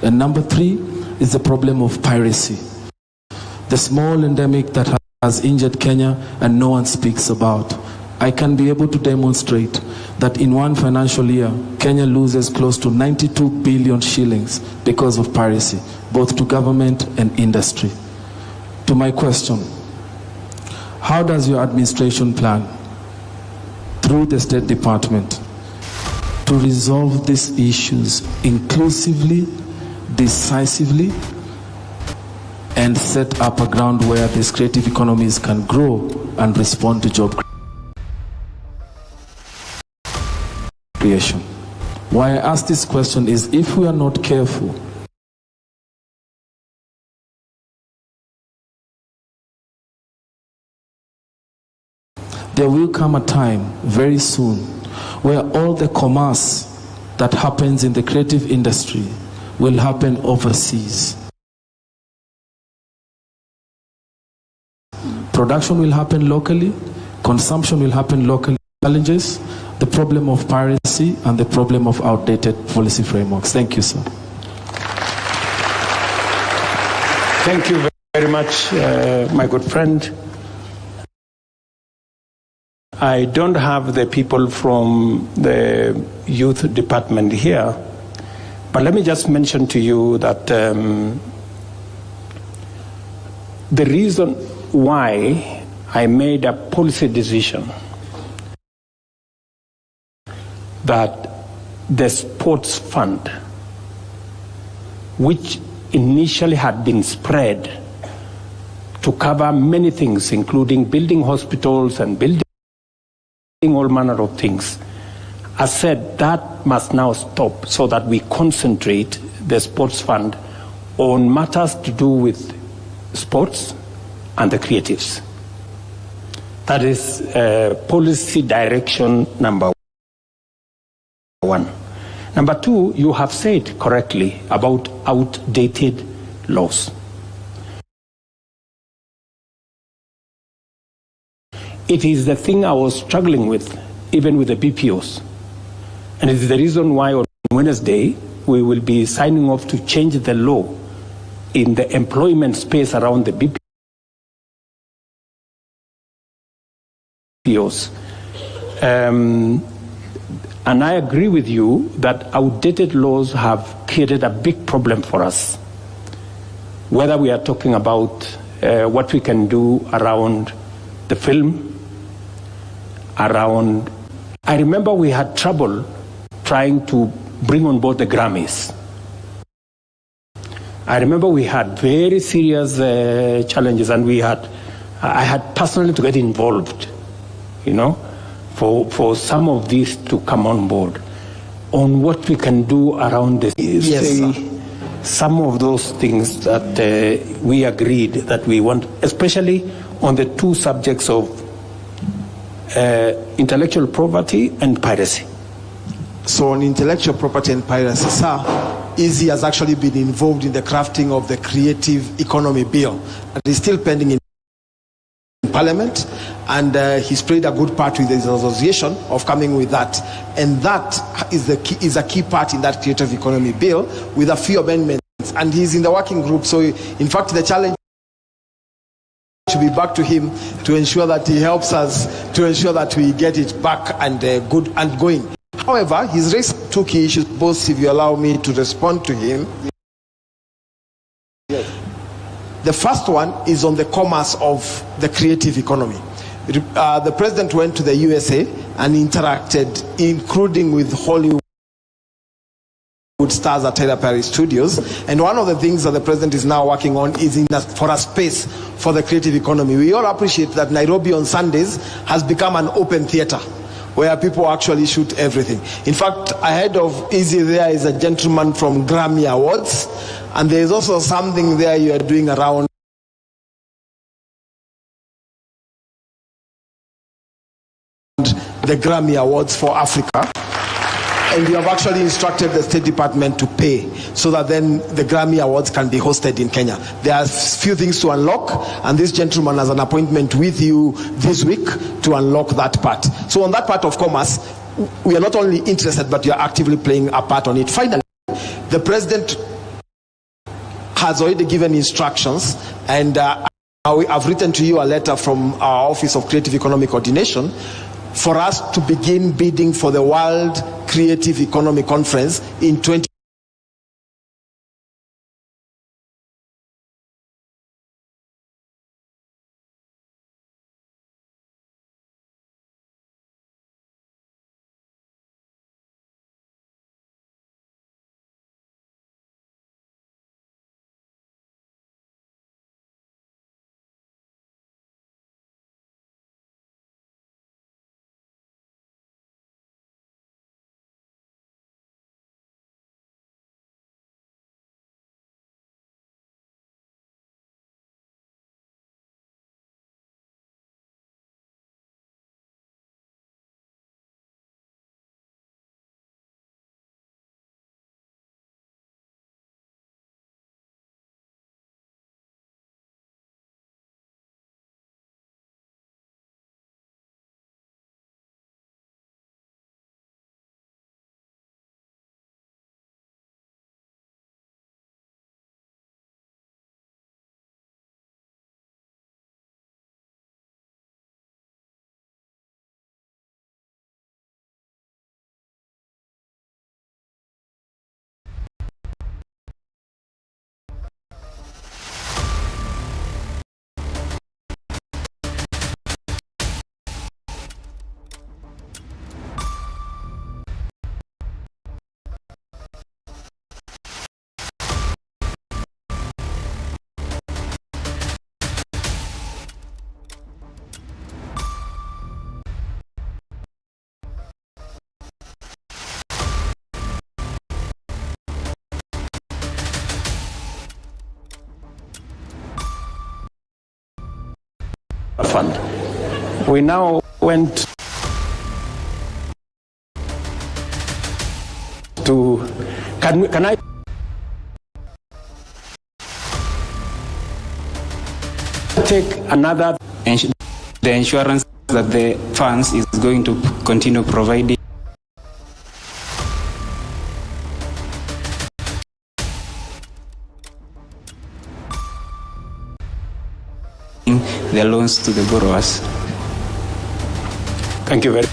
And number 3 is the problem of piracy. The small endemic that has injured Kenya and no one speaks about. I can be able to demonstrate that in one financial year, Kenya loses close to 92 billion shillings because of piracy, both to government and industry. To my question, how does your administration plan, through the State Department, to resolve these issues inclusively, decisively, and set up a ground where these creative economies can grow and respond to job creation? Why I ask this question is, if we are not careful, there will come a time very soon where all the commerce that happens in the creative industry will happen overseas. Production will happen locally, consumption will happen locally. Challenges, the problem of piracy and the problem of outdated policy frameworks. Thank you, sir. Thank you very much, my good friend. I don't have the people from the youth department here, but let me just mention to you that the reason why I made a policy decision that the sports fund, which initially had been spread to cover many things, including building hospitals and building all manner of things, I said that must now stop so that we concentrate the sports fund on matters to do with sports and the creatives. That is policy direction number 1. Number 2, you have said correctly about outdated laws. It is the thing I was struggling with, even with the BPOs. And it is the reason why on Wednesday, we will be signing off to change the law in the employment space around the BPOs. And I agree with you that outdated laws have created a big problem for us. Whether we are talking about what we can do around the film, around... I remember we had trouble trying to bring on board the Grammys. I remember we had very serious challenges, and I had personally to get involved, you know, for some of these to come on board, on what we can do around this. Yes, some of those things that we agreed that we want, especially on the 2 subjects of intellectual property and piracy. So on intellectual property and piracy, sir, Izzy has actually been involved in the crafting of the creative economy bill. It is still pending in Parliament, and he's played a good part with his association of coming with that. And that is a key part in that creative economy bill, with a few amendments. And he's in the working group. So in fact, the challenge to be back to him to ensure that he helps us to ensure that we get it back and good and going. However, he's raised 2 key issues, both, if you allow me to respond to him. The first one is on the commerce of the creative economy. The president went to the USA and interacted, including with Hollywood stars at Tyler Perry Studios, and one of the things that the president is now working on is for a space for the creative economy. We all appreciate that Nairobi on Sundays has become an open theater where people actually shoot everything. In fact, ahead of Izzy there is a gentleman from Grammy Awards, and there is also something there you are doing around the Grammy Awards for Africa. And you have actually instructed the State Department to pay so that then the Grammy Awards can be hosted in Kenya. There are a few things to unlock, and this gentleman has an appointment with you this week to unlock that part. So on that part of commerce, we are not only interested, but you are actively playing a part on it. Finally, the president has already given instructions, and I've written to you a letter from our Office of Creative Economic Coordination for us to begin bidding for the World Creative Economy Conference in 20. Fund. We now went to, can I take another? The insurance that the funds is going to continue providing the loans to the borrowers. Thank you very much.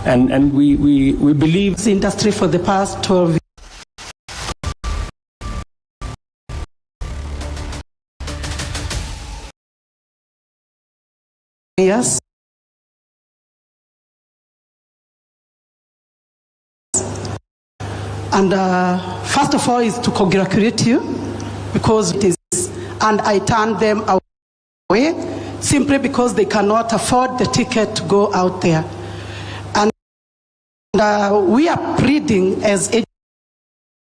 And we believe this industry for the past 12 years. And first of all is to congratulate you because it is, and I turn them away simply because they cannot afford the ticket to go out there. And we are pleading as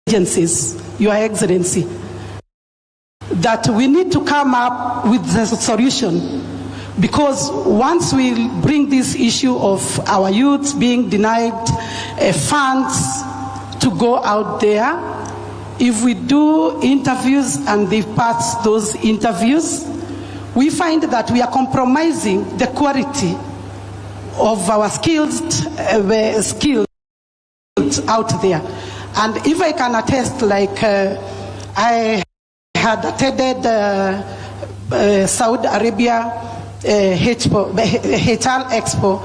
agencies, Your Excellency, that we need to come up with the solution, because once we bring this issue of our youth being denied funds to go out there, if we do interviews and they pass those interviews, we find that we are compromising the quality of our skills out there. And if I can attest, like I had attended Saudi Arabia HR Expo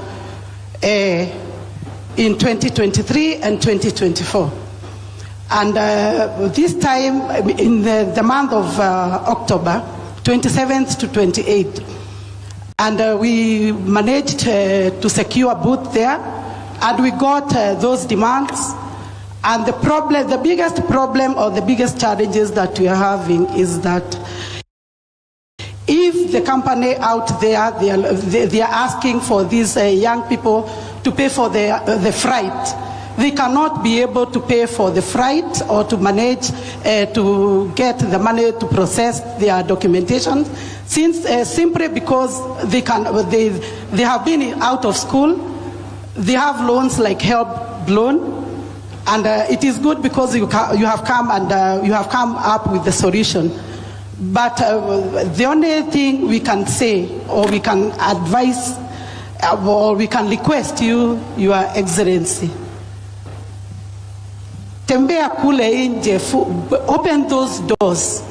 in 2023 and 2024. And this time, in the month of October, 27th to 28th, and we managed to secure a booth there, and we got those demands. And the biggest problem or the biggest challenges that we are having is that if the company out there, they are asking for these young people to pay for the freight, they cannot be able to pay for the freight or to manage to get the money to process their documentation, since simply because they have been out of school, they have loans like help loan, and it is good because you have come up with the solution. But the only thing we can say, or we can advise, or we can request you, Your Excellency, tembea kule nje, open those doors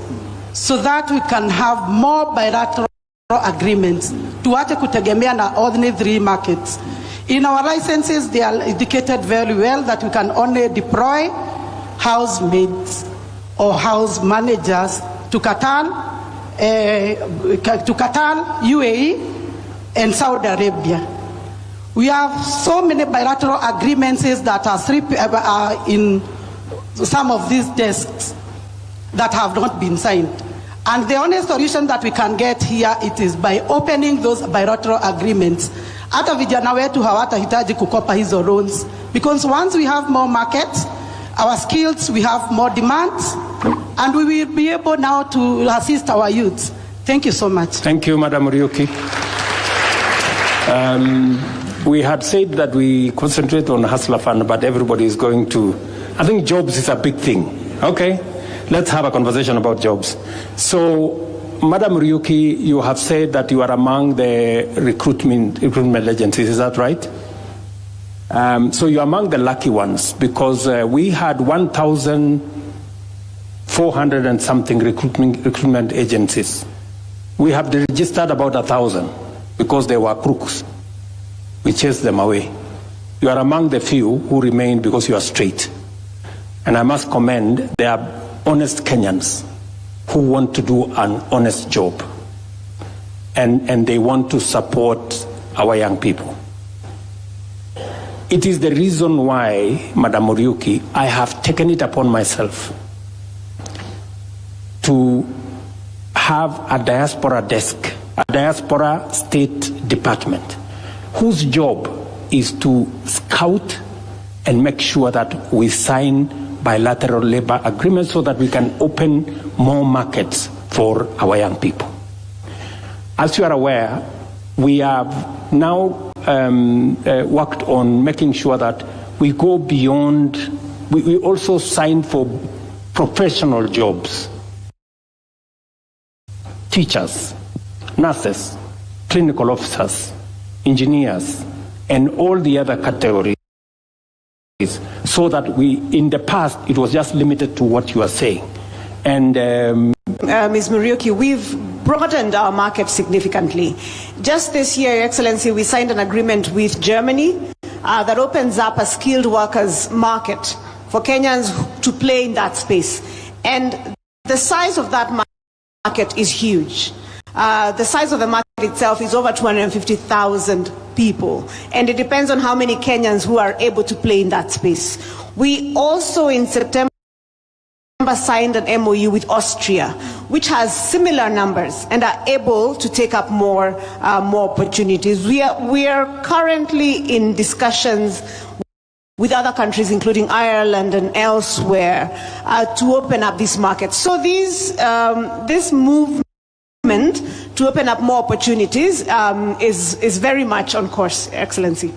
so that we can have more bilateral agreements. Tuache kutegemea na ordinary 3 markets. In our licenses, they are indicated very well that we can only deploy housemaids or house managers to Qatar, UAE, and Saudi Arabia. We have so many bilateral agreements that are in some of these desks that have not been signed. And the only solution that we can get here, it is by opening those bilateral agreements. Hata vijana wetu hawatahitaji kukopa hizo loans, because once we have more markets, our skills, we have more demands, and we will be able now to assist our youth. Thank you so much. Thank you, Madam Ryuki. We had said that we concentrate on Hustler Fund, but everybody is going to, I think jobs is a big thing. Okay, let's have a conversation about jobs. So, Madam Ryuki, you have said that you are among the recruitment agencies, is that right? So you're among the lucky ones, because we had 1,400 and something recruitment agencies. We have registered about 1,000 because they were crooks. We chased them away. You are among the few who remain because you are straight. And I must commend, they are honest Kenyans who want to do an honest job. And they want to support our young people. It is the reason why, Madam Ryuki, I have taken it upon myself to have a diaspora desk, a diaspora state department, whose job is to scout and make sure that we sign bilateral labor agreements so that we can open more markets for our young people. As you are aware, we have now worked on making sure that we go beyond, we also sign for professional jobs. Teachers, nurses, clinical officers, engineers, and all the other categories, so that in the past, it was just limited to what you are saying. And Ms. Muriuki, we've broadened our market significantly. Just this year, Your Excellency, we signed an agreement with Germany that opens up a skilled workers market for Kenyans to play in that space. And the size of that market is huge. The size of the market itself is over 250,000 people, and it depends on how many Kenyans who are able to play in that space. We also, in September, signed an MOU with Austria, which has similar numbers and are able to take up more opportunities. We are currently in discussions with other countries, including Ireland and elsewhere, to open up this market. So this movement to open up more opportunities is very much on course, Excellency.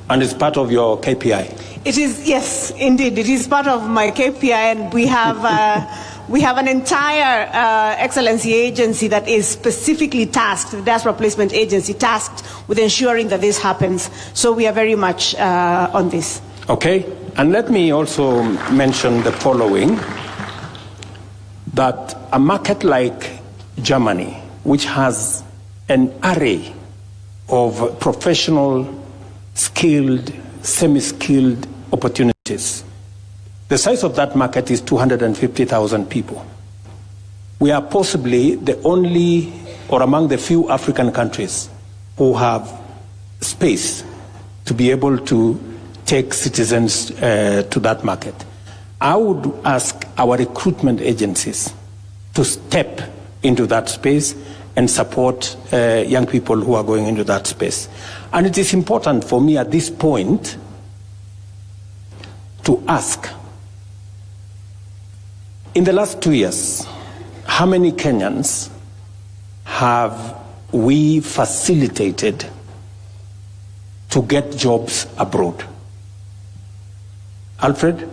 And it's part of your KPI? It is, yes, indeed. It is part of my KPI, and we have an entire Excellency agency that is specifically tasked, the Diaspora Placement Agency, tasked with ensuring that this happens. So we are very much on this. Okay, and let me also mention the following, that a market like Germany, which has an array of professional, skilled, semi-skilled opportunities. The size of that market is 250,000 people. We are possibly the only, or among the few African countries who have space to be able to take citizens to that market. I would ask our recruitment agencies to step into that space and support young people who are going into that space. And it is important for me at this point to ask, in the last 2 years, how many Kenyans have we facilitated to get jobs abroad? Alfred?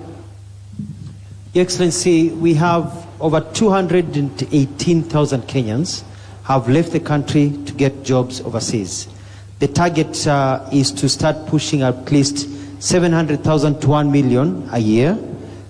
Your Excellency, we have over 218,000 Kenyans have left the country to get jobs overseas. The target is to start pushing at least 700,000 to 1 million a year.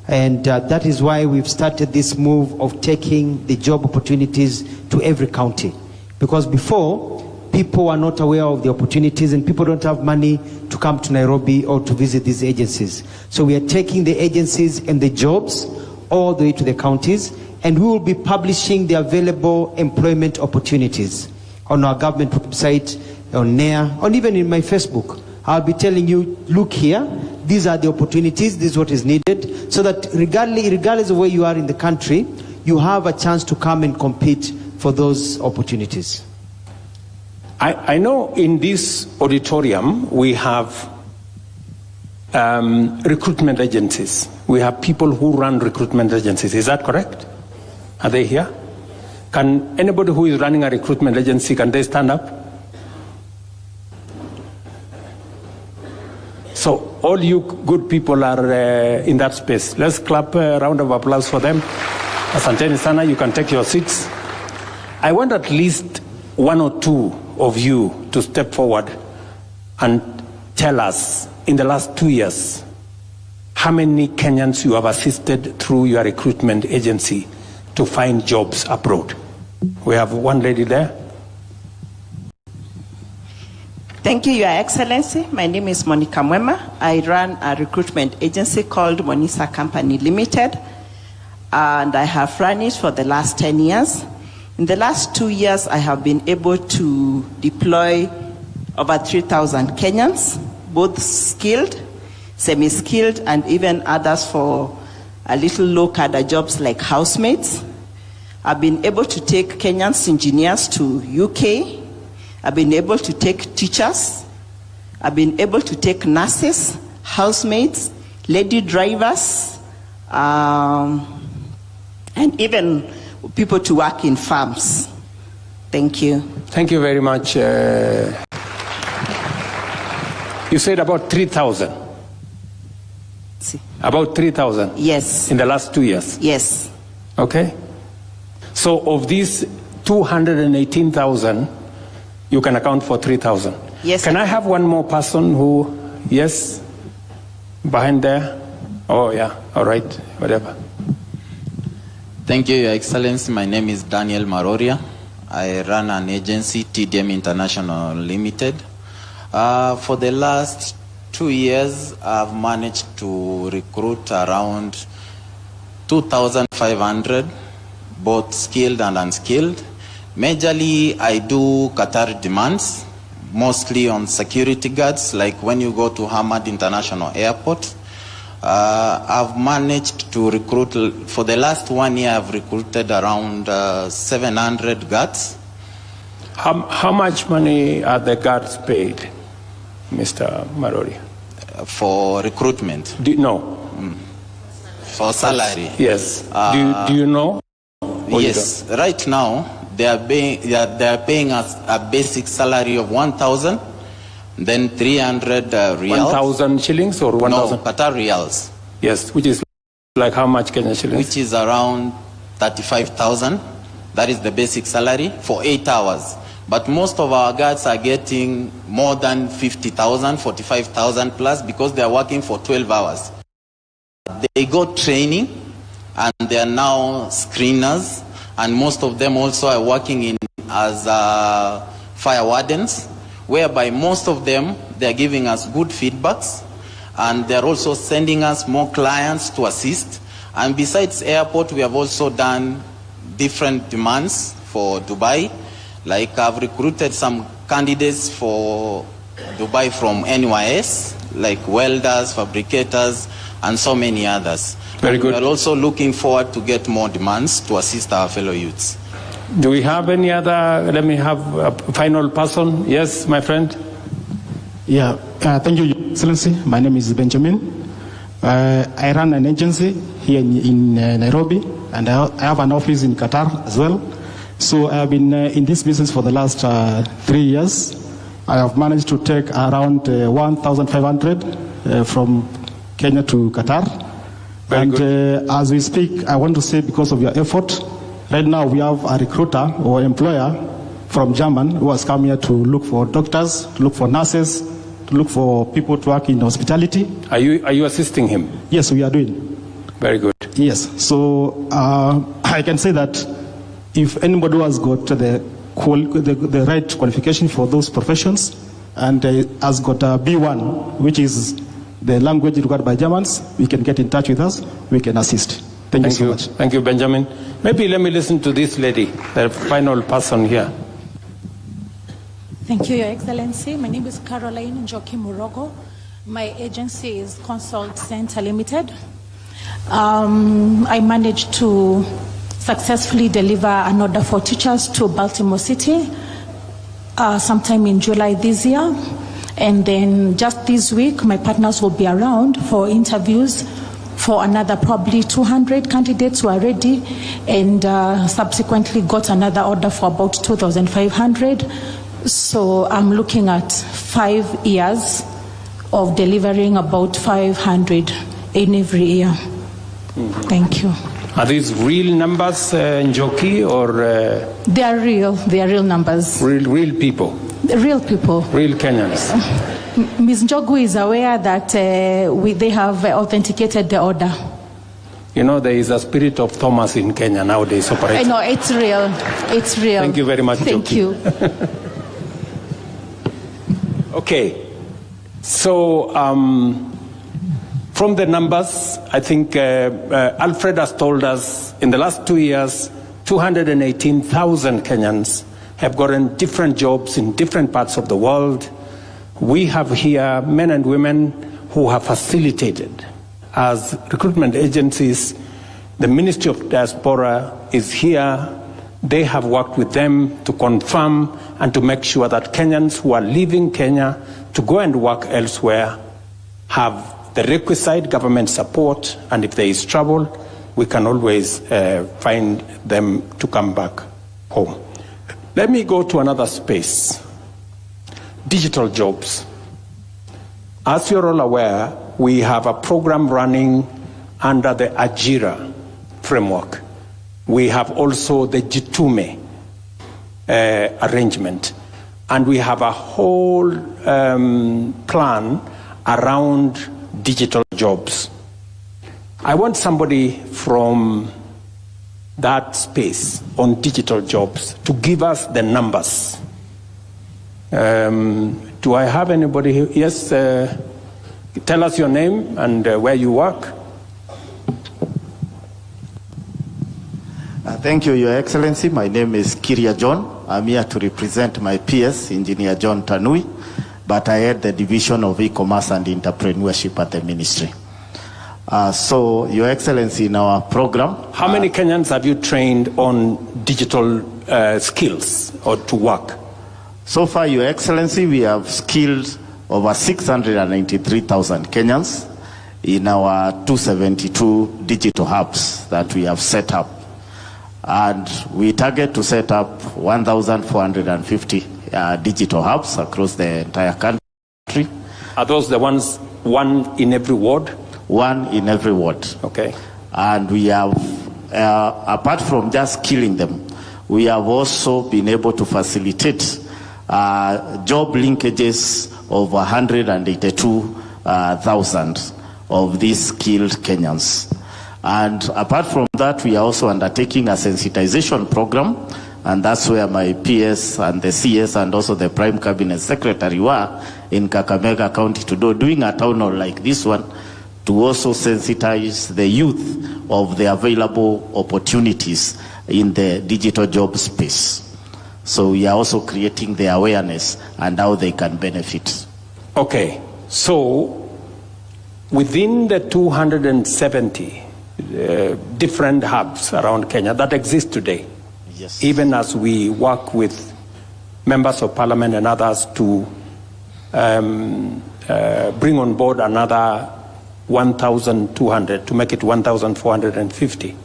And that is why we've started this move of taking the job opportunities to every county. Because before, people are not aware of the opportunities and people don't have money to come to Nairobi or to visit these agencies. So we are taking the agencies and the jobs all the way to the counties, and we will be publishing the available employment opportunities on our government website, on NAIR, or even in my Facebook. I'll be telling you, look here, these are the opportunities, this is what is needed, so that regardless of where you are in the country, you have a chance to come and compete for those opportunities. I know in this auditorium we have recruitment agencies. We have people who run recruitment agencies. Is that correct? Are they here? Can anybody who is running a recruitment agency, can they stand up? So all you good people are in that space. Let's clap a round of applause for them. Asanteni sana, you can take your seats. I want at least one or two of you to step forward and tell us, in the last 2 years, how many Kenyans you have assisted through your recruitment agency to find jobs abroad. We have one lady there. Thank you, Your Excellency. My name is Monica Mwema. I run a recruitment agency called Monisa Company Limited, and I have run it for the last 10 years. In the last 2 years, I have been able to deploy over 3,000 Kenyans, both skilled, semi-skilled, and even others for a little low-cadre jobs like housemaids. I've been able to take Kenyans engineers to UK. I've been able to take teachers. I've been able to take nurses, housemaids, lady drivers, and even people to work in farms. Thank you. Thank you very much. You said about 3,000. About 3,000? Yes. In the last 2 years? Yes. Okay. So of these 218,000, you can account for 3,000. Yes. Can I have one more person who, yes, behind there? Oh, yeah, all right, whatever. Thank you, Your Excellency. My name is Daniel Maroria. I run an agency, TDM International Limited. For the last 2 years, I've managed to recruit around 2,500, both skilled and unskilled. Majorly, I do Qatar demands, mostly on security guards, like when you go to Hamad International Airport. I've managed to recruit, for the last 1 year, I've recruited around 700 guards. How much money are the guards paid, Mr. Marori? For recruitment? No. For salary? Yes. Do you know? Yes. Right now, they are paying us a basic salary of 1,000. Then 300 reals. 1,000 shillings or 1,000? No, Qatar reals. Yes, which is like how much Kenyan shillings? Which is around 35,000. That is the basic salary for 8 hours. But most of our guards are getting more than 50,000, 45,000 plus because they are working for 12 hours. They got training and they are now screeners and most of them also are working as fire wardens, whereby most of them, they are giving us good feedbacks, and they're also sending us more clients to assist. And besides airport, we have also done different demands for Dubai. Like I've recruited some candidates for Dubai from NYS, like welders, fabricators, and so many others. Very good. We are also looking forward to get more demands to assist our fellow youths. Do we have any other? Let me have a final person. Yes, my friend. Yeah, thank you, Your Excellency. My name is Benjamin. I run an agency here in Nairobi, and I have an office in Qatar as well. So I have been in this business for the last 3 years. I have managed to take around 1,500 from Kenya to Qatar. Very good. As we speak, I want to say, because of your effort, right now we have a recruiter or employer from Germany who has come here to look for doctors, to look for nurses, to look for people to work in hospitality. Are you assisting him? Yes, we are doing. Very good. Yes, so I can say that if anybody who has got the right qualification for those professions and has got a B1, which is the language required by Germans, we can get in touch with us, we can assist. Thank you so much. Thank you, Benjamin. Maybe let me listen to this lady, the final person here. Thank you, Your Excellency. My name is Caroline Njoki Murogo. My agency is Consult Center Limited. I managed to successfully deliver an order for teachers to Baltimore City sometime in July this year. And then just this week, my partners will be around for interviews for another probably 200 candidates who are ready, and subsequently got another order for about 2,500. So I'm looking at 5 years of delivering about 500 in every year. Thank you. Are these real numbers, Njoki, or? They are real numbers. Real people? Real people. Real Kenyans. Ms. Njogu is aware that they have authenticated the order. You know, there is a spirit of Thomas in Kenya nowadays operating. No, it's real. It's real. Thank you very much, Thank Njoki. you. Okay. So, from the numbers, I think Alfred has told us in the last 2 years, 218,000 Kenyans have gotten different jobs in different parts of the world. We have here men and women who have facilitated as recruitment agencies. The Ministry of Diaspora is here. They have worked with them to confirm and to make sure that Kenyans who are leaving Kenya to go and work elsewhere have the requisite government support, and if there is trouble, we can always find them to come back home. Let me go to another space. Digital jobs. As you're all aware, we have a program running under the Ajira framework. We have also the Jitume arrangement. And we have a whole plan around digital jobs. I want somebody from that space on digital jobs to give us the numbers. Do I have anybody here? Yes, tell us your name and where you work. Thank you, Your Excellency. My name is Kiria John. I'm here to represent my PS, Engineer John Tanui, but I head the Division of E-Commerce and Entrepreneurship at the Ministry. So, Your Excellency, in our program... How many Kenyans have you trained on digital skills or to work? So far, Your Excellency, we have skilled over 693,000 Kenyans in our 272 digital hubs that we have set up. And we target to set up 1,450 digital hubs across the entire country. Are those the ones, one in every ward? One in every ward. Okay. And we have, apart from just skilling them, we have also been able to facilitate job linkages of 182,000 of these skilled Kenyans. And apart from that, we are also undertaking a sensitization program, and that's where my PS and the CS and also the Prime Cabinet Secretary were in Kakamega County to doing a town hall like this one to also sensitize the youth of the available opportunities in the digital job space. So we are also creating the awareness and how they can benefit. Okay, so within the 270 different hubs around Kenya that exist today, yes, even as we work with members of parliament and others to bring on board another 1,200 to make it 1,450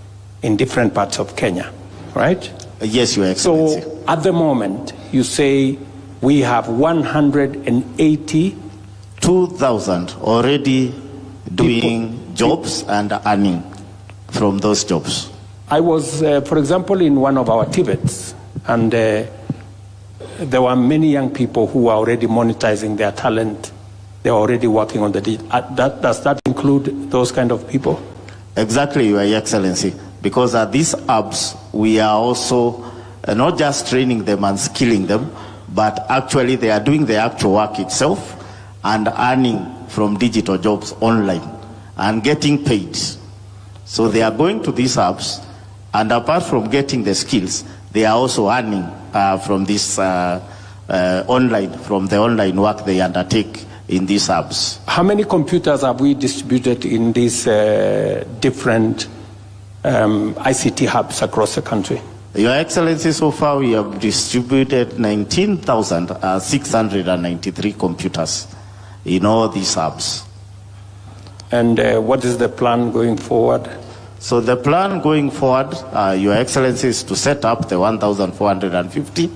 in different parts of Kenya, right? Yes, Your Excellency. So at the moment, you say we have 182,000 already doing jobs and earning from those jobs. I was, for example, in one of our Tibets, and there were many young people who are already monetizing their talent. They are already working on the does that include those kind of people? Exactly, Your Excellency. Because at these hubs, we are also not just training them and skilling them, but actually they are doing the actual work itself and earning from digital jobs online and getting paid. So they are going to these hubs, and apart from getting the skills, they are also earning from this online, from the online work they undertake in these hubs. How many computers have we distributed in these different ICT hubs across the country? Your Excellency, so far we have distributed 19,693 computers in all these hubs. And what is the plan going forward? So the plan going forward, Your Excellency, is to set up the 1,450,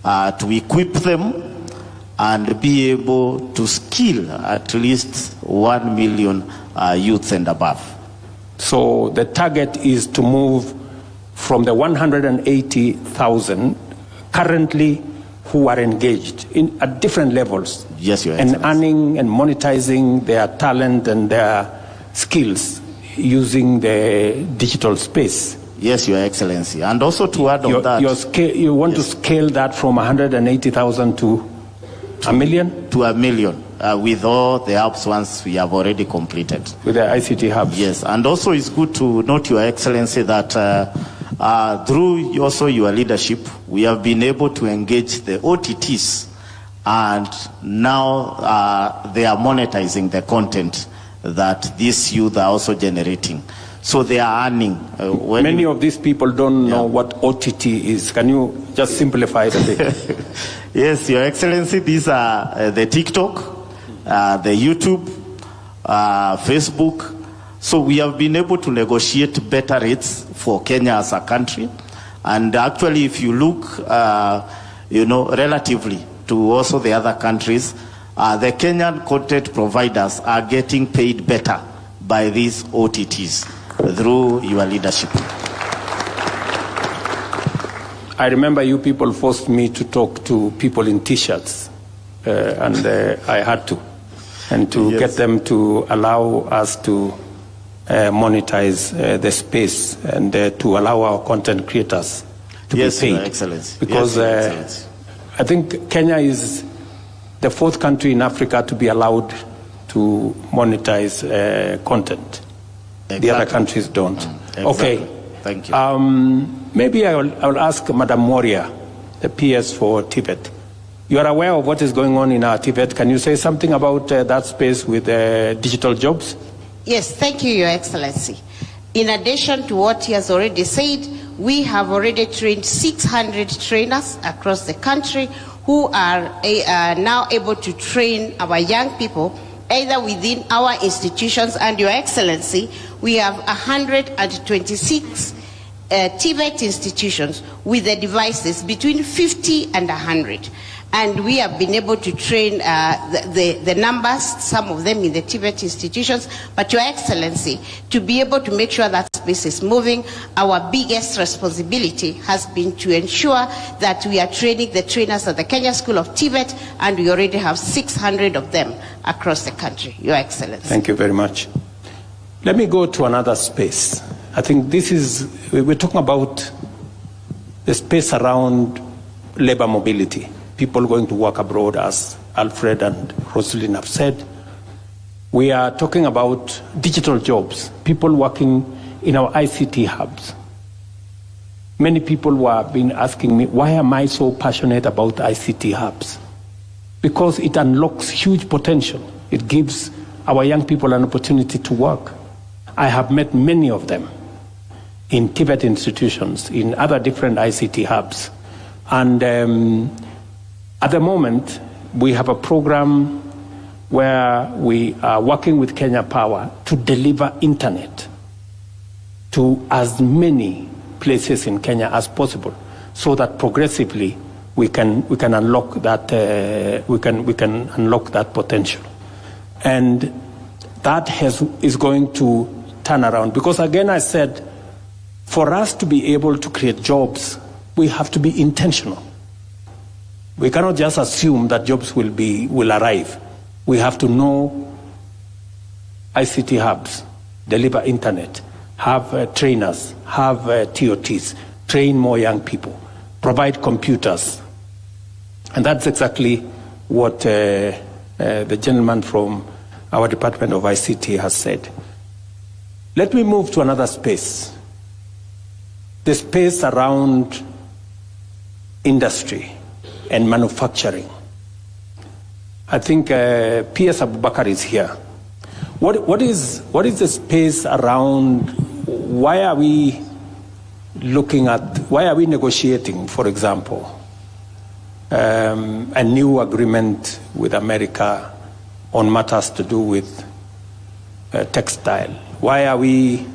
to equip them and be able to skill at least 1 million youths and above. So the target is to move from the 180,000 currently who are engaged at different levels. Yes, Your and Excellency. earning and monetizing their talent and their skills using the digital space. Yes, Your Excellency. And also to add on that, you want to scale that from 180,000 to a million? To a million, with all the hubs once we have already completed. With the ICT hubs? Yes, and also it's good to note, Your Excellency, that through also your leadership, we have been able to engage the OTTs, and now they are monetizing the content that these youth are also generating. So they are earning. Many of these people don't know what OTT is. Can you just simplify it a bit? Yes, Your Excellency, these are the TikTok, the YouTube, Facebook. So we have been able to negotiate better rates for Kenya as a country. And actually, if you look, relatively to also the other countries, the Kenyan content providers are getting paid better by these OTTs through your leadership. I remember you people forced me to talk to people in T-shirts, and I had to, and to get them to allow us to monetize the space and to allow our content creators to be paid. Your Excellency. Because Your Excellency. I think Kenya is the fourth country in Africa to be allowed to monetize content. Exactly. The other countries don't. Exactly. Okay. Thank you. Maybe I will ask Madam Moria, the PS for Tibet. You are aware of what is going on in our Tibet. Can you say something about that space with digital jobs? Yes, thank you, Your Excellency. In addition to what he has already said, we have already trained 600 trainers across the country who are now able to train our young people either within our institutions, and Your Excellency, we have 126 Tibet institutions with the devices between 50 and 100. And we have been able to train the numbers, some of them in the Tibet institutions. But Your Excellency, to be able to make sure that space is moving, our biggest responsibility has been to ensure that we are training the trainers at the Kenya School of Tibet, and we already have 600 of them across the country, Your Excellency. Thank you very much. Let me go to another space. I think we're talking about the space around labor mobility, people going to work abroad, as Alfred and Rosalind have said. We are talking about digital jobs, people working in our ICT hubs. Many people have been asking me, why am I so passionate about ICT hubs? Because it unlocks huge potential. It gives our young people an opportunity to work. I have met many of them in TVET institutions, in other different ICT hubs. And at the moment, we have a program where we are working with Kenya Power to deliver internet to as many places in Kenya as possible, so that progressively we can unlock that unlock that potential, and that is going to turn around. Because again, I said, for us to be able to create jobs, we have to be intentional. We cannot just assume that jobs will arrive. We have to know ICT hubs, deliver internet, have trainers, have TOTs, train more young people, provide computers. And that's exactly what the gentleman from our Department of ICT has said. Let me move to another space, the space around industry and manufacturing. I think P.S. Abubakar is here. What is the space around, why are we negotiating, for example, a new agreement with America on matters to do with textile? Why are we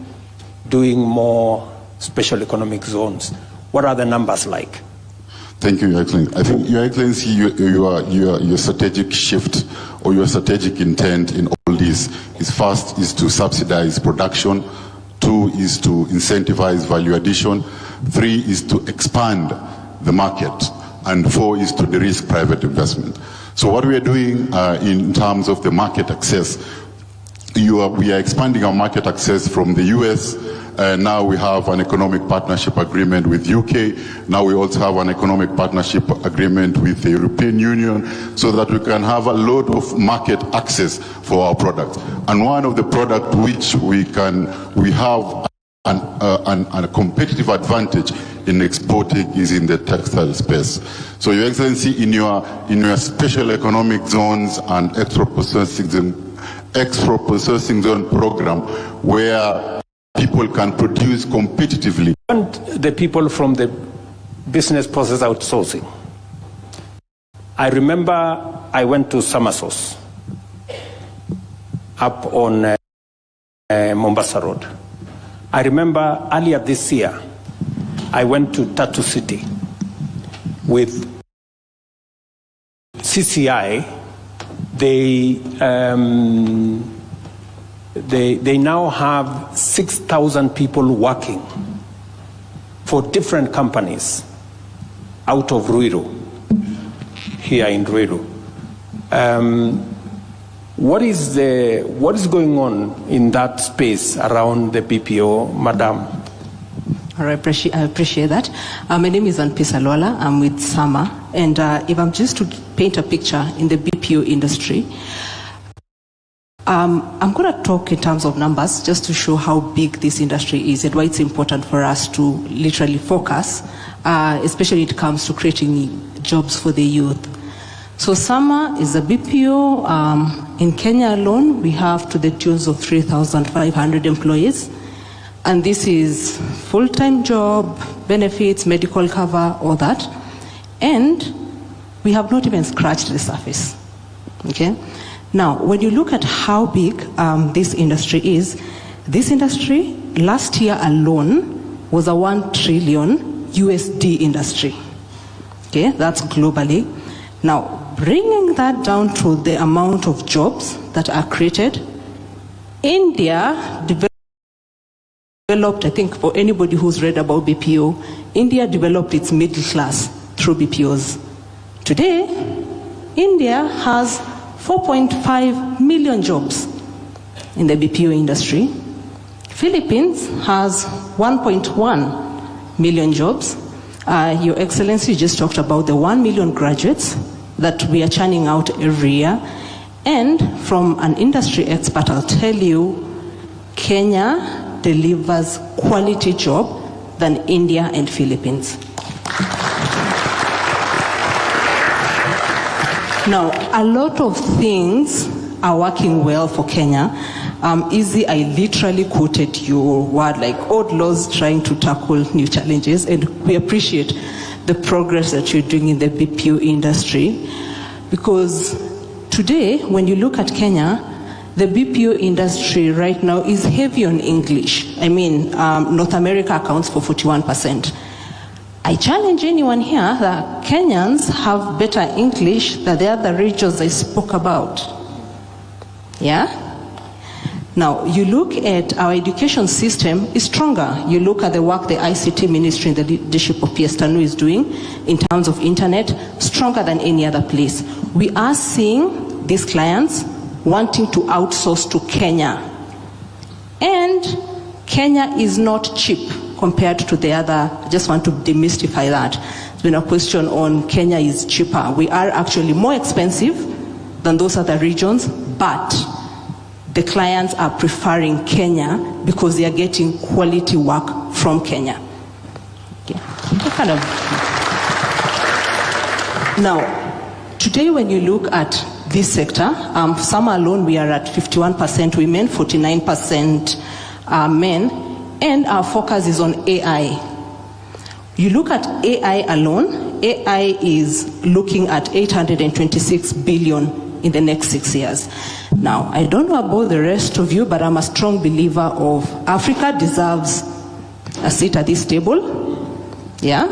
doing more special economic zones? What are the numbers like? Thank you, Your Excellency. I think, Your Excellency, your strategic shift or your strategic intent in all this is, first, is to subsidize production, 2 is to incentivize value addition, 3 is to expand the market, and 4 is to de-risk private investment. So what we are doing in terms of the market access, we are expanding our market access from the US. Now we have an economic partnership agreement with UK. Now we also have an economic partnership agreement with the European Union, so that we can have a lot of market access for our products. And one of the products which we have a competitive advantage in exporting is in the textile space. So, Your Excellency, in your special economic zones and extra processing zone program, where people can produce competitively. And the people from the business process outsourcing. I remember I went to Samasos up on Mombasa Road. I remember earlier this year, I went to Tatu City with CCI. They now have 6,000 people working for different companies out of Ruto, here in Ruto. What is going on in that space around the BPO, Madam? I appreciate that. My name is Anpisa Lola. I'm with Sama, and if I'm just to paint a picture in the BPO industry, I'm going to talk in terms of numbers just to show how big this industry is and why it's important for us to literally focus, especially when it comes to creating jobs for the youth. So Sama is a BPO. In Kenya alone, we have to the tunes of 3,500 employees. And this is full-time job, benefits, medical cover, all that. And we have not even scratched the surface. Okay? Now, when you look at how big this industry is, this industry last year alone was a 1 trillion USD industry. Okay, that's globally. Now, bringing that down to the amount of jobs that are created, India developed, I think for anybody who's read about BPO, India developed its middle class through BPOs. Today, India has 4.5 million jobs in the BPO industry, Philippines has 1.1 million jobs. Your Excellency just talked about the 1 million graduates that we are churning out every year. And from an industry expert, I'll tell you, Kenya delivers quality job than India and Philippines. Now, a lot of things are working well for Kenya. Easy, I literally quoted your word, like old laws trying to tackle new challenges, and we appreciate the progress that you're doing in the BPO industry, because today, when you look at Kenya, the BPO industry right now is heavy on English. I mean, North America accounts for 41%. I challenge anyone here that Kenyans have better English than the other regions I spoke about. Yeah? Now, you look at our education system is stronger. You look at the work the ICT ministry in the leadership of PS Tanu is doing in terms of internet, stronger than any other place. We are seeing these clients wanting to outsource to Kenya. And Kenya is not cheap compared to the other. I just want to demystify that. There's been a question on Kenya is cheaper. We are actually more expensive than those other regions, but the clients are preferring Kenya because they are getting quality work from Kenya. Okay. Now, today when you look at this sector, some alone we are at 51% women, 49% men, and our focus is on AI. You look at AI alone, AI is looking at 826 billion in the next 6 years. Now, I don't know about the rest of you, but I'm a strong believer of Africa deserves a seat at this table. Yeah?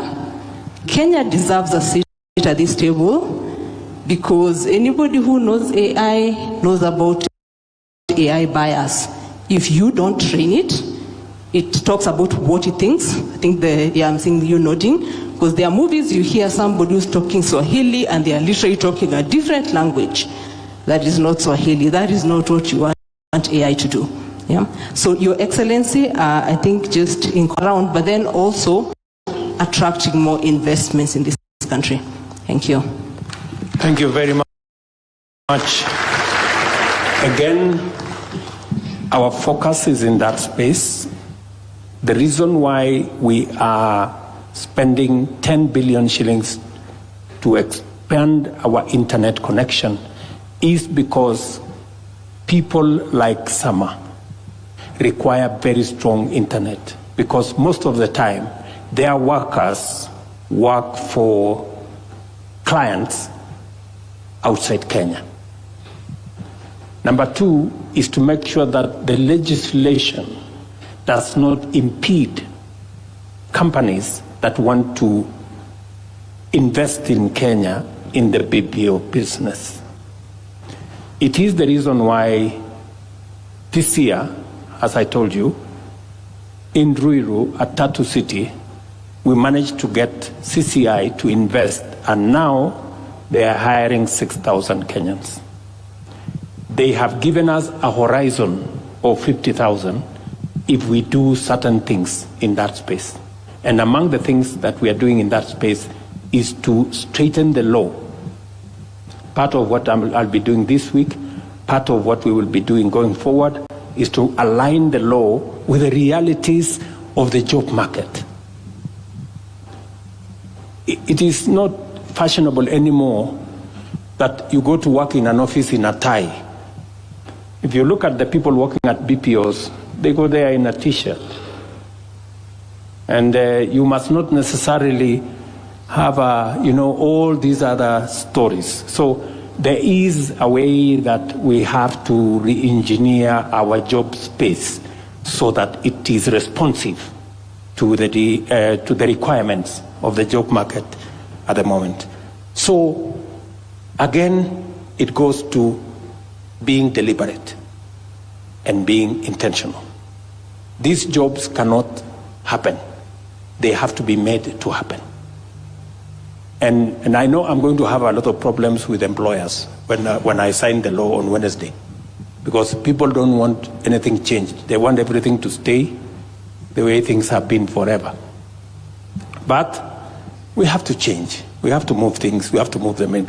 Kenya deserves a seat at this table because anybody who knows AI knows about AI bias. If you don't train it, it talks about what it thinks. I think I'm seeing you nodding, because there are movies you hear somebody who's talking Swahili and they are literally talking a different language. That is not Swahili. That is not what you want AI to do. Yeah. So, Your Excellency, I think just in around, but then also attracting more investments in this country. Thank you. Thank you very much. Again, our focus is in that space. The reason why we are spending 10 billion shillings to expand our internet connection is because people like Sama require very strong internet, because most of the time their workers work for clients outside Kenya. Number two is to make sure that the legislation does not impede companies that want to invest in Kenya in the BPO business. It is the reason why this year, as I told you, in Ruiru, at Tatu City, we managed to get CCI to invest, and now they are hiring 6,000 Kenyans. They have given us a horizon of 50,000 if we do certain things in that space. And among the things that we are doing in that space is to straighten the law. Part of what I'll be doing this week, part of what we will be doing going forward, is to align the law with the realities of the job market. It is not fashionable anymore that you go to work in an office in a tie. If you look at the people working at BPOs, they go there in a t-shirt. And you must not necessarily have all these other stories. So there is a way that we have to re-engineer our job space so that it is responsive to the requirements of the job market at the moment. So again, it goes to being deliberate and being intentional. These jobs cannot happen. They have to be made to happen. And I know I'm going to have a lot of problems with employers when I sign the law on Wednesday. because people don't want anything changed. They want everything to stay the way things have been forever. But we have to change. We have to move things. We have to move them in.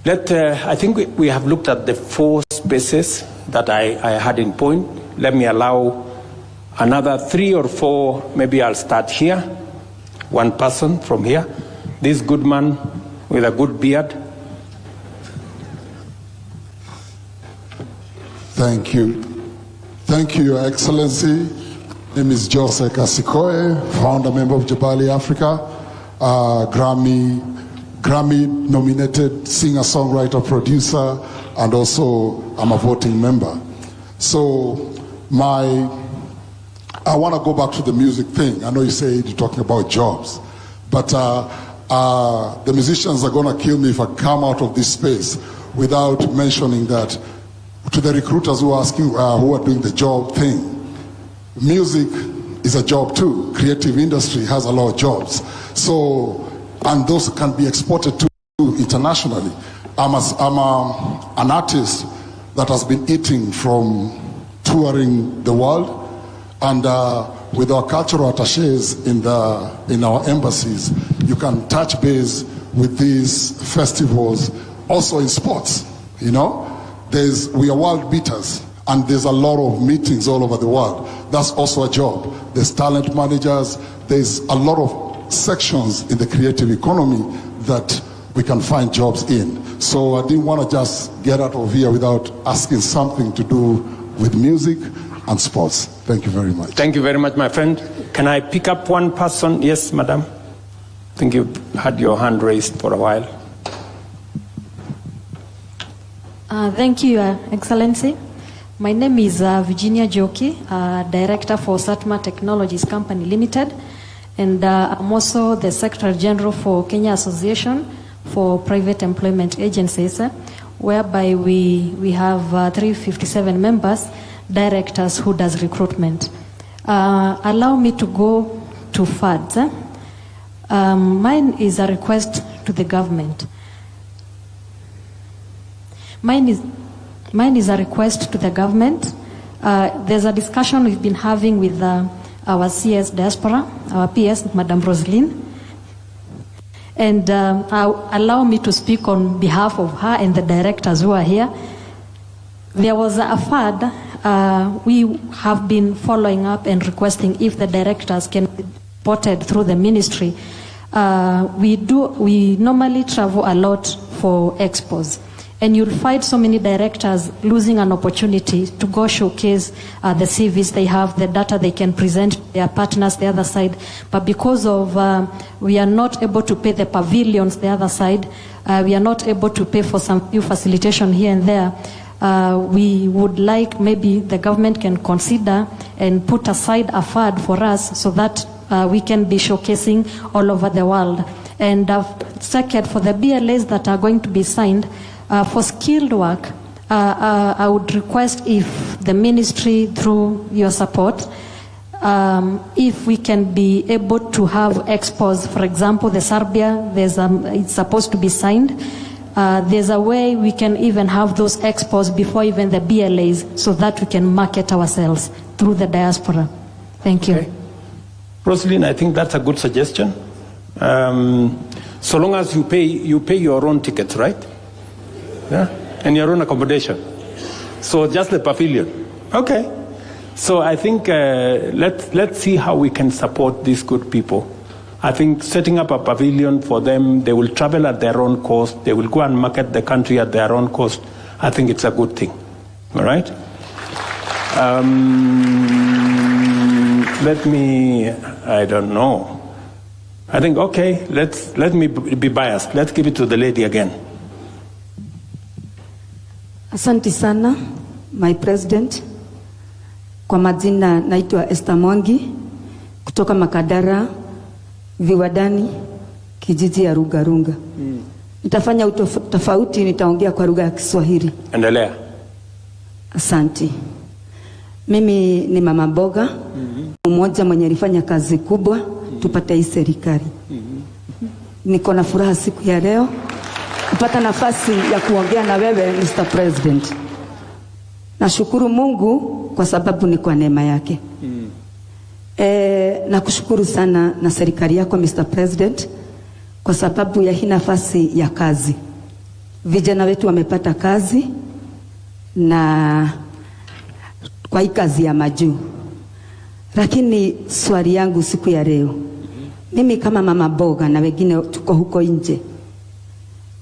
I think we have looked at the 4 spaces that I had in point. Let me allow another 3 or 4. Maybe I'll start here. One person from here. This good man with a good beard. Thank you. Thank you, Your Excellency. My name is Jose Kasikoe, founder member of Jabali Africa, Grammy-nominated singer-songwriter, producer, and also I'm a voting member. So I want to go back to the music thing. I know you said you're talking about jobs, but the musicians are going to kill me if I come out of this space without mentioning that to the recruiters who are asking, who are doing the job thing. Music is a job too. Creative industry has a lot of jobs. So, and those can be exported to internationally. I'm an artist that has been eating from touring the world, and with our cultural attaches in our embassies, you can touch base with these festivals. Also in sports, you know, we are world beaters. And there's a lot of meetings all over the world. That's also a job. There's talent managers. There's a lot of sections in the creative economy that we can find jobs in. So I didn't want to just get out of here without asking something to do with music and sports. Thank you very much. Thank you very much, my friend. Can I pick up one person? Yes, madam. I think you had your hand raised for a while. Thank you, Your Excellency. My name is Virginia Joki, Director for Satma Technologies Company Limited, and I'm also the Secretary General for Kenya Association for Private Employment Agencies, whereby we have 357 members, directors who does recruitment. Allow me to go to FADs. Mine is a request to the government. Mine is a request to the government. There's a discussion we've been having with our CS diaspora, our PS, Madam Rosaline. And allow me to speak on behalf of her and the directors who are here. There was a FAD. We have been following up and requesting if the directors can be supported through the ministry. We normally travel a lot for expos. And you'll find so many directors losing an opportunity to go showcase the CVs they have, the data they can present to their partners the other side. But because of we are not able to pay the pavilions the other side, we are not able to pay for some few facilitation here and there. We would like maybe the government can consider and put aside a fund for us so that we can be showcasing all over the world. And second, for the BLAs that are going to be signed, for skilled work, I would request if the ministry, through your support, if we can be able to have expos, for example, the Serbia, it's supposed to be signed. There's a way we can even have those expos before even the BLAs so that we can market ourselves through the diaspora. Thank you. Okay. Rosalind, I think that's a good suggestion. So long as you pay your own tickets, right? Yeah, and your own accommodation. So just the pavilion. Okay. So I think let's see how we can support these good people. I think setting up a pavilion for them, they will travel at their own cost. They will go and market the country at their own cost. I think it's a good thing. All right. I don't know. I think, okay, let me be biased. Let's give it to the lady again. Asante sana, my president. Kwa majina naitwa Esther Mwangi kutoka Makadara Viwadani, kijiji ya Runga. Nitafanya utofauti, nitaongea kwa lugha ya Kiswahili. Endelea. Asante. Mimi ni mama mboga, mmoja mwenye alifanya kazi kubwa tupate hii serikali. Niko na furaha siku ya leo kupata nafasi ya kuongea na wewe Mr. President. Nashukuru Mungu kwa sababu ni kwa neema yake. Nakushukuru sana na serikali yako Mr. President kwa sababu ya hii nafasi ya kazi. Vijana wetu wamepata kazi na kwa hii kazi ya majuu. Lakini swali yangu siku ya leo, mimi kama mama mboga na wengine tuko huko nje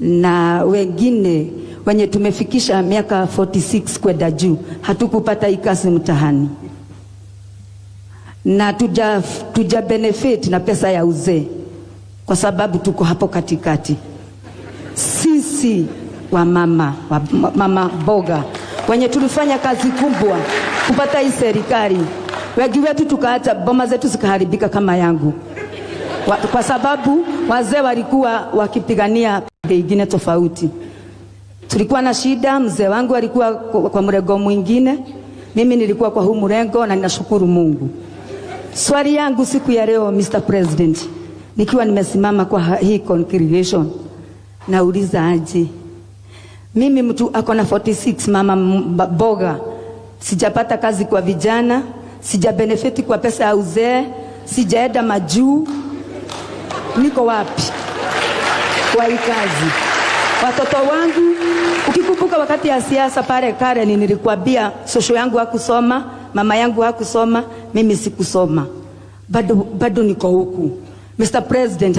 na wengine wenye tumefikisha miaka 46 kwenda juu, hatukupata hii kazi mtahani na tuja benefit na pesa ya uzee kwa sababu tuko hapo katikati. Sisi wa mama mboga wenye tulifanya kazi kubwa kupata hii serikali, wengi wetu tukaacha boma zetu zikaharibika kama yangu kwa sababu wazee walikuwa wakipigania pengine tofauti. Tulikuwa na shida, mzee wangu alikuwa kwa mrengo mwingine, mimi nilikuwa kwa huu mrengo, na ninashukuru Mungu. Swali yangu siku ya leo Mr. President, nikiwa nimesimama kwa hii congregation, nauliza aje, mimi mtu ako na 46, mama mboga, sijapata kazi kwa vijana, sija benefit kwa pesa ya uzee, sijaenda majuu, niko wapi kwa hii kazi? Watoto wangu, ukikumbuka wakati ya siasa pale Karen, nilikuambia sosho yangu hakusoma, mama yangu hakusoma, mimi sikusoma. Bado niko huku. Mr. President,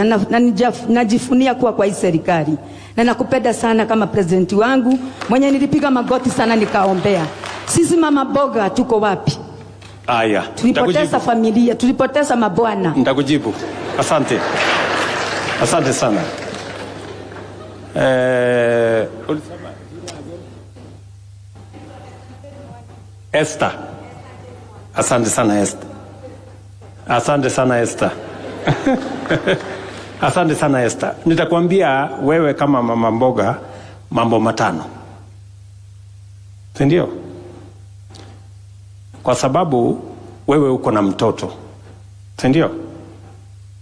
najifunia kuwa kwa hii serikali. Na nakupenda sana kama president wangu, mwenye nilipiga magoti sana nikaombea. Sisi mama boga tuko wapi? Aya, tulipoteza familia, tulipoteza mabwana. Nitakujibu. Asante. Asante sana. Esther. Asante sana Esther. Asante sana Esther. Asante sana Esther. Nitakwambia wewe kama mama mboga mambo matano. Ndio? Kwa sababu wewe uko na mtoto. Ndio?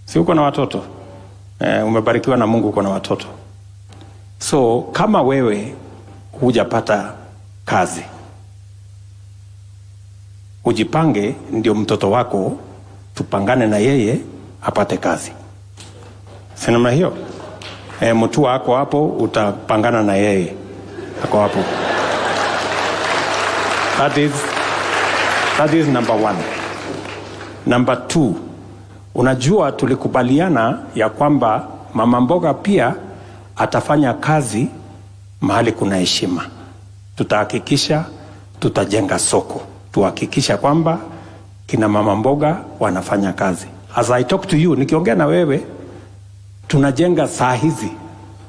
Si uko na watoto? Umebarikiwa na Mungu, uko na watoto. So kama wewe hujapata kazi, ujipange ndio mtoto wako tupangane na yeye apate kazi. Si namna hiyo? Mtu wako hapo utapangana na yeye ako hapo. That is number 1. Number 2, unajua tulikubaliana ya kwamba mama mboga pia atafanya kazi mahali kuna heshima. Tutahakikisha tutajenga soko, tuhakikisha kwamba kina mama mboga wanafanya kazi. As I talk to you, nikiongea na wewe, tunajenga saa hizi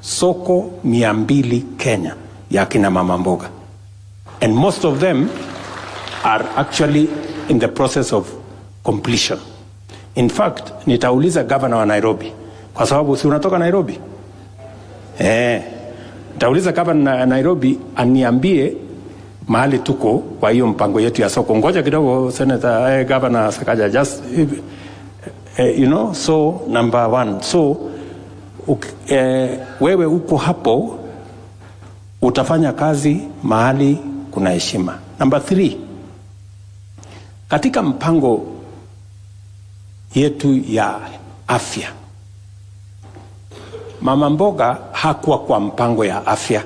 soko 200 Kenya ya kina mama mboga, and most of them are actually in the process of completion. In fact, nitauliza governor wa Nairobi, kwa sababu si unatoka Nairobi? Nitauliza governor na Nairobi aniambie mahali tuko kwa hiyo mpango yetu ya soko. Ngoja kidogo Senator, Governor Sakaja, just so number 1. So wewe uko hapo utafanya kazi mahali kuna heshima. Number 3, katika mpango yetu ya afya, mama mboga hakuwa kwa mpango ya afya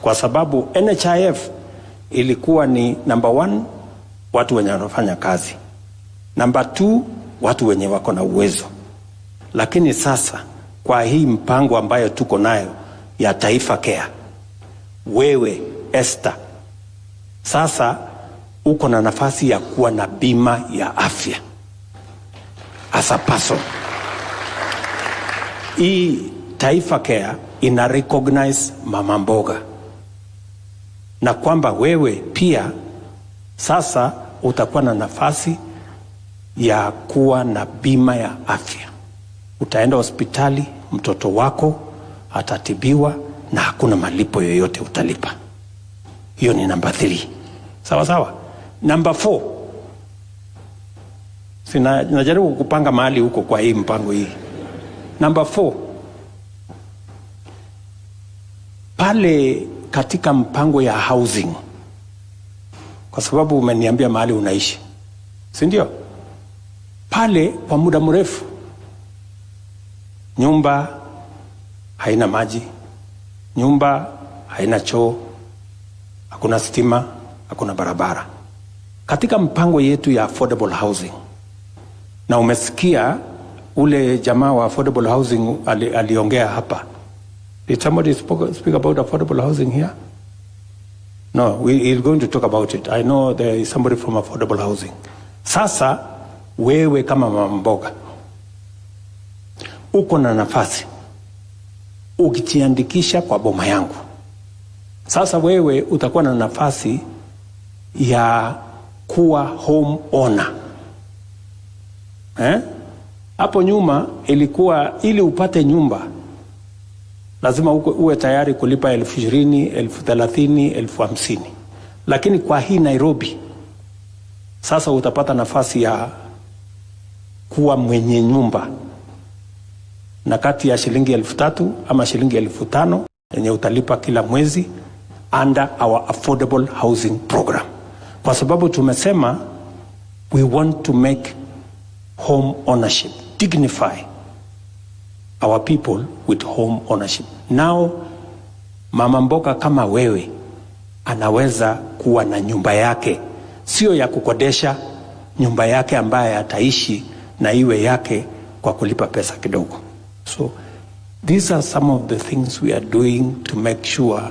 kwa sababu NHIF ilikuwa ni number 1, watu wenye wanafanya kazi. Number 2, watu wenye wako na uwezo. Lakini sasa kwa hii mpango ambayo tuko nayo ya Taifa Care, wewe Esther, sasa uko na nafasi ya kuwa na bima ya afya as a person. Hii Taifa Care ina recognize mama mboga, na kwamba wewe pia sasa utakuwa na nafasi ya kuwa na bima ya afya. Utaenda hospitali, mtoto wako atatibiwa na hakuna malipo yoyote utalipa. Hiyo ni number 3. Sawa sawa? Number 4, najaribu kupanga mahali huko kwa hii mpango hii. Number 4, pale katika mpango ya housing kwa sababu umeniambia mahali unaishi, si ndio? Pale kwa muda mrefu nyumba haina maji, nyumba haina choo, hakuna stima, hakuna barabara. Katika mpango yetu ya affordable housing, na umesikia ule jamaa wa affordable housing aliongea hapa. Did somebody speak about affordable housing here? No, we are going to talk about it. I know there is somebody from affordable housing. Sasa wewe kama mama mboga uko na nafasi ukijiandikisha kwa boma yangu. Sasa wewe utakuwa na nafasi ya kuwa home owner. Hapo nyuma ilikuwa ili upate nyumba lazima uwe tayari kulipa 20,000, 30,000, 50,000. Lakini kwa hii Nairobi sasa utapata nafasi ya kuwa mwenye nyumba na kati ya shilingi 3,000 ama shilingi 5,000 yenye utalipa kila mwezi under our affordable housing program. Kwa sababu tumesema we want to make home ownership, dignify our people with home ownership. Now mama mboga kama wewe anaweza kuwa na nyumba yake, sio ya kukodesha, nyumba yake ambaye ataishi na iwe yake kwa kulipa pesa kidogo. So these are some of the things we are doing to make sure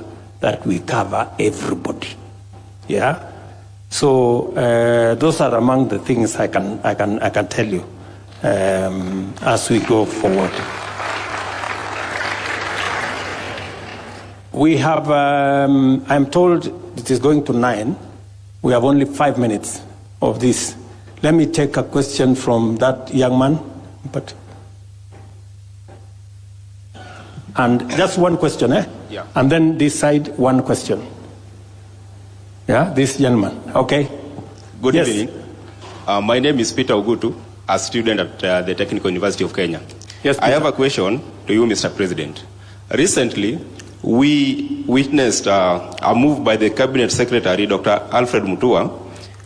that we cover everybody. Yeah. So those are among the things I can tell you as we go forward. We have, I'm told it is going to 9. We have only 5 minutes of this. Let me take a question from that young man. And just one question, Yeah. And then this side, one question. Yeah, this gentleman. Okay. Good evening. My name is Peter Ogutu, a student at the Technical University of Kenya. Yes, I have a question to you, Mr. President. Recently, we witnessed a move by the Cabinet Secretary, Dr. Alfred Mutua,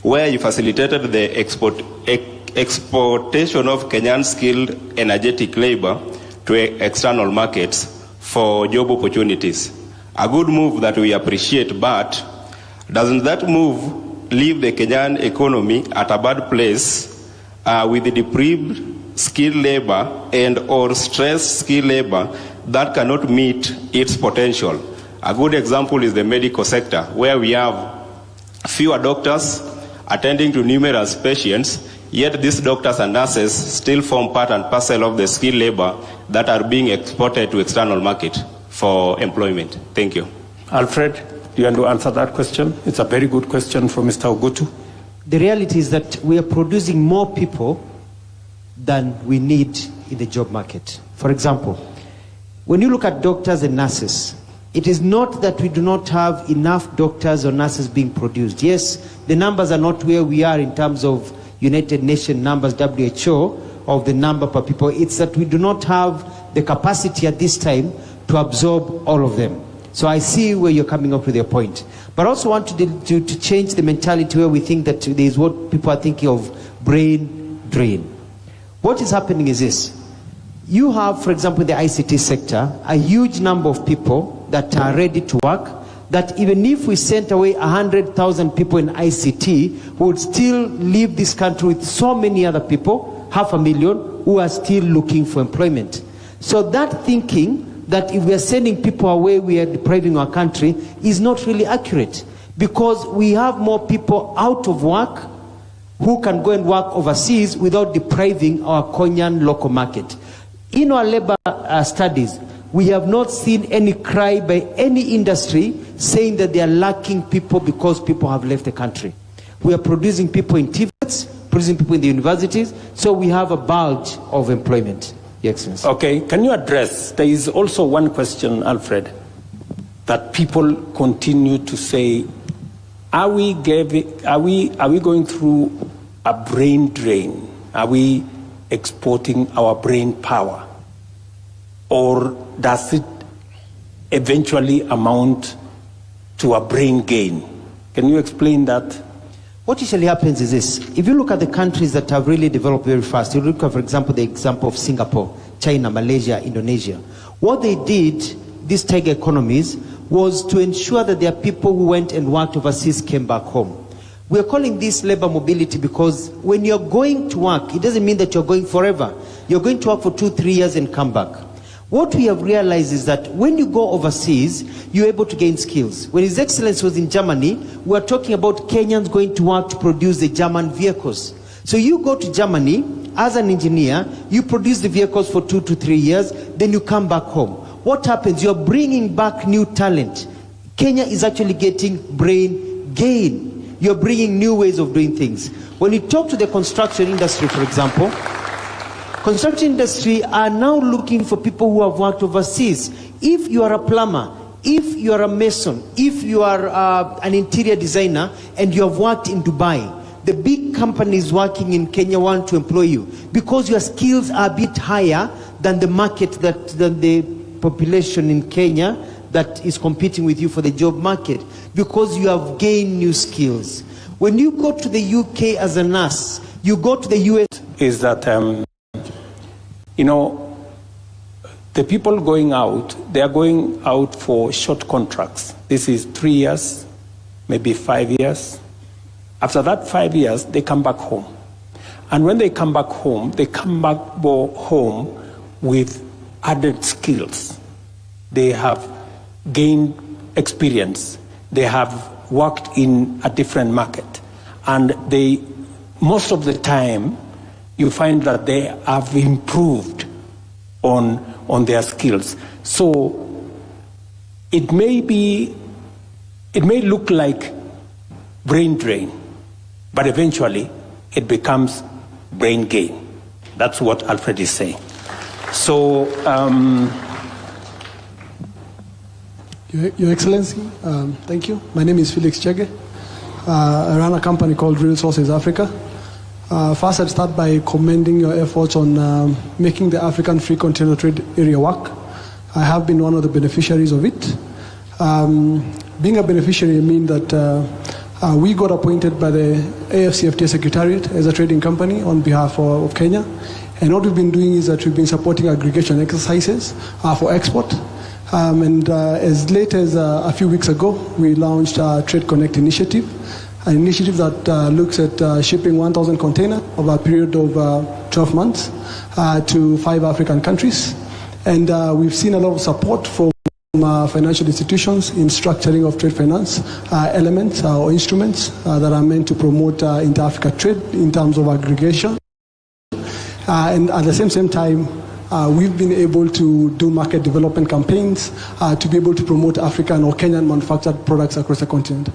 where he facilitated the exportation of Kenyan skilled energetic labor to external markets for job opportunities. A good move that we appreciate, but doesn't that move leave the Kenyan economy at a bad place with the deprived skilled labor and or stressed skilled labor that cannot meet its potential? A good example is the medical sector, where we have fewer doctors attending to numerous patients, yet these doctors and nurses still form part and parcel of the skilled labor that are being exported to external market for employment. Thank you. Alfred, do you want to answer that question? It's a very good question from Mr. Ogutu. The reality is that we are producing more people than we need in the job market. For example, when you look at doctors and nurses, it is not that we do not have enough doctors or nurses being produced. Yes, the numbers are not where we are in terms of United Nations numbers, WHO, of the number per people. It's that we do not have the capacity at this time to absorb all of them. So I see where you're coming up with your point. But I also want to change the mentality where we think that there is what people are thinking of brain drain. What is happening is this. You have, for example, in the ICT sector, a huge number of people that are ready to work, that even if we sent away 100,000 people in ICT, we would still leave this country with so many other people, 500,000, who are still looking for employment. So that thinking that if we are sending people away, we are depriving our country, is not really accurate. Because we have more people out of work who can go and work overseas without depriving our Kenyan local market. In our labor studies, we have not seen any cry by any industry saying that they are lacking people because people have left the country. We are producing people in TVETs, producing people in the universities, so we have a bulge of employment. Your Excellency. Okay, can you address, there is also one question, Alfred, that people continue to say, are we going through a brain drain? Are we exporting our brain power? Or does it eventually amount to a brain gain? Can you explain that? What usually happens is this. If you look at the countries that have really developed very fast, you look at, for example, the example of Singapore, China, Malaysia, Indonesia. What they did, these tiger economies, was to ensure that their people who went and worked overseas came back home. We are calling this labor mobility because when you're going to work, it doesn't mean that you're going forever. You're going to work for 2-3 years and come back. What we have realized is that when you go overseas, you're able to gain skills. When His Excellency was in Germany, we were talking about Kenyans going to work to produce the German vehicles. So you go to Germany as an engineer, you produce the vehicles for 2 to 3 years, then you come back home. What happens? You're bringing back new talent. Kenya is actually getting brain gain. You're bringing new ways of doing things. When you talk to the construction industry, for example, construction industry are now looking for people who have worked overseas. If you are a plumber, if you are a mason, if you are an interior designer, and you have worked in Dubai, the big companies working in Kenya want to employ you because your skills are a bit higher than the market, than the population in Kenya that is competing with you for the job market, because you have gained new skills. When you go to the UK as a nurse, you go to the US. Is that, you know, the people going out, they are going out for short contracts. This is 3 years, maybe 5 years. After that 5 years, they come back home. And when they come back home home with added skills. They have gained experience. They have worked in a different market. And they, most of the time, you find that they have improved on their skills. So it may look like brain drain, but eventually it becomes brain gain. That's what Alfred is saying. So, Your Excellency, thank you. My name is Felix Chege. I run a company called Real Sources Africa. First, I'd start by commending your efforts on making the African Free Continental Trade Area work. I have been one of the beneficiaries of it. Being a beneficiary means that we got appointed by the AFCFTA Secretariat as a trading company on behalf of Kenya. And what we've been doing is that we've been supporting aggregation exercises for export. As late as a few weeks ago, we launched a Trade Connect initiative, an initiative that looks at shipping 1,000 containers over a period of 12 months to 5 African countries. And we've seen a lot of support from financial institutions in structuring of trade finance elements or instruments that are meant to promote inter-Africa trade in terms of aggregation. And at the same time, we've been able to do market development campaigns to be able to promote African or Kenyan manufactured products across the continent.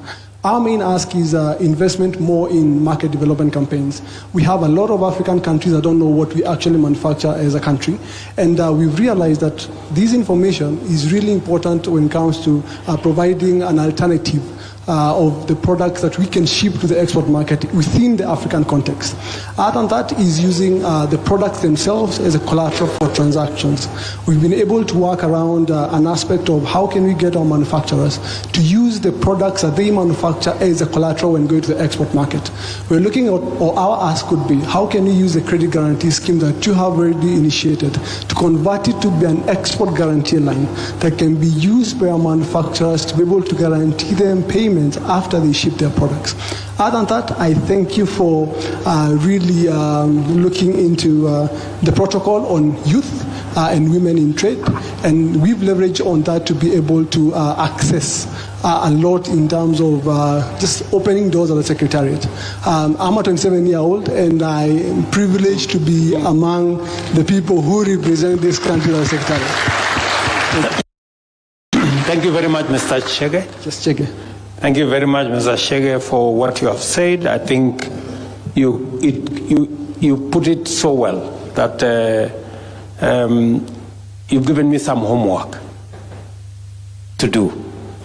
Our main ask is investment more in market development campaigns. We have a lot of African countries that don't know what we actually manufacture as a country. And we've realized that this information is really important when it comes to providing an alternative of the products that we can ship to the export market within the African context. Other than that is using the products themselves as a collateral for transactions. We've been able to work around an aspect of how can we get our manufacturers to use the products that they manufacture as a collateral when going to the export market. We're looking at, or our ask could be, how can we use the credit guarantee scheme that you have already initiated to convert it to be an export guarantee line that can be used by our manufacturers to be able to guarantee them payment after they ship their products. Other than that, I thank you for really looking into the protocol on youth and women in trade, and we've leveraged on that to be able to access a lot in terms of just opening doors at the Secretariat. I'm a 27-year-old, and I am privileged to be among the people who represent this country at the Secretariat. Thank you very much, Mr. Chege. Just Chege. Thank you very much, Mr. Chege, for what you have said. I think you put it so well that you've given me some homework to do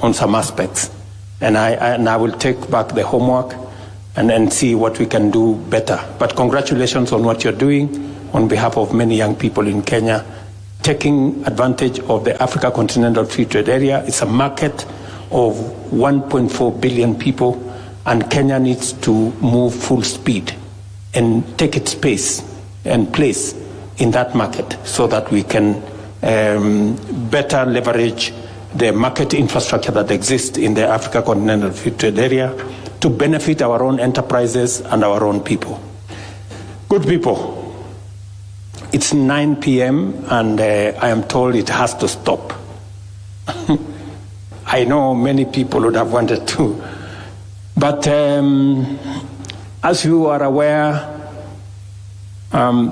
on some aspects, and I will take back the homework and see what we can do better. But congratulations on what you're doing on behalf of many young people in Kenya, taking advantage of the Africa Continental Free Trade Area. It's a market of 1.4 billion people, and Kenya needs to move full speed and take its space and place in that market so that we can better leverage the market infrastructure that exists in the Africa Continental Free Trade Area to benefit our own enterprises and our own people. Good people, it's 9 p.m. and I am told it has to stop. I know many people would have wanted to, but as you are aware,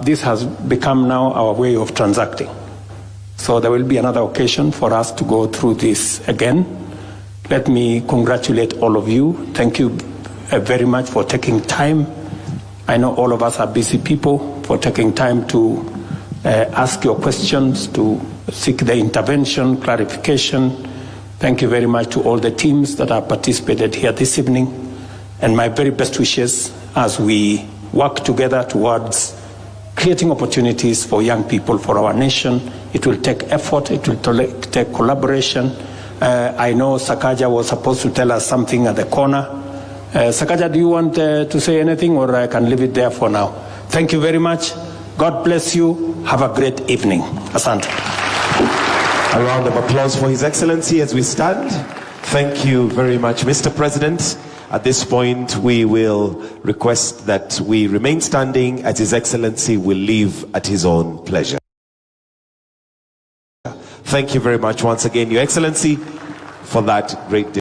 this has become now our way of transacting. So there will be another occasion for us to go through this again. Let me congratulate all of you. Thank you very much for taking time. I know all of us are busy people, for taking time to ask your questions, to seek the intervention, clarification. Thank you very much to all the teams that have participated here this evening. And my very best wishes as we work together towards creating opportunities for young people, for our nation. It will take effort, it will take collaboration. I know Sakaja was supposed to tell us something at the corner. Sakaja, do you want to say anything, or I can leave it there for now? Thank you very much. God bless you. Have a great evening. Asante. A round of applause for His Excellency as we stand. Thank you very much, Mr. President. At this point, we will request that we remain standing as His Excellency will leave at his own pleasure. Thank you very much once again, Your Excellency, for that great